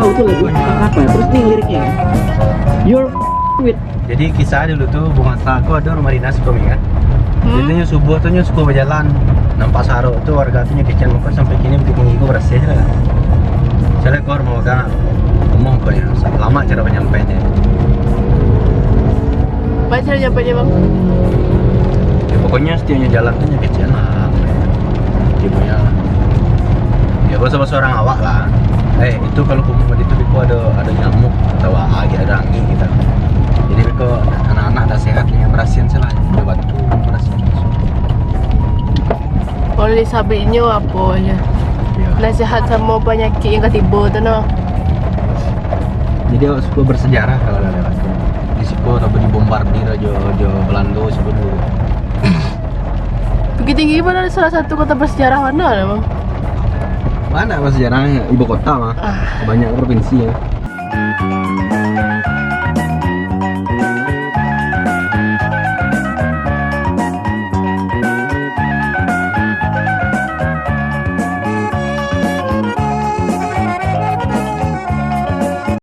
tahu tuh lagu apa. Terus nih liriknya. You're with. Jadi kisah dulu tuh Bung Hatta aku ada rumah dinas kami kan. Jadi subuh tuh suka berjalan nampak saruk tuh warga tuh kecil muka sampai kini bikin gigi bersih lah. Saya kor mau kan ngomong kok ya lama cara penyampainya. Baca cara nyampainya bang? Ya, pokoknya setiapnya jalan tuh kecil lah. Ibunya ya bahasa orang awak lah. Itu kalau kumur itu Biko ada nyamuk atau lagi ada angin gitu. Jadi Biko anak-anak ada sehat yang berasihin salah udah bantu berasihin. Kalau disabitnya apa ya? Ya. Nasihat sama penyakit yang ketiba tu no. Jadi aku suka bersejarah kalau lewat. Di situ tapi dibombardir aja Belanda sebelum dulu. Bukit Tinggi pun ada salah satu kota bersejarah mana lah bang? Mana mas sejarahnya ibu kota mah banyak provinsi ya.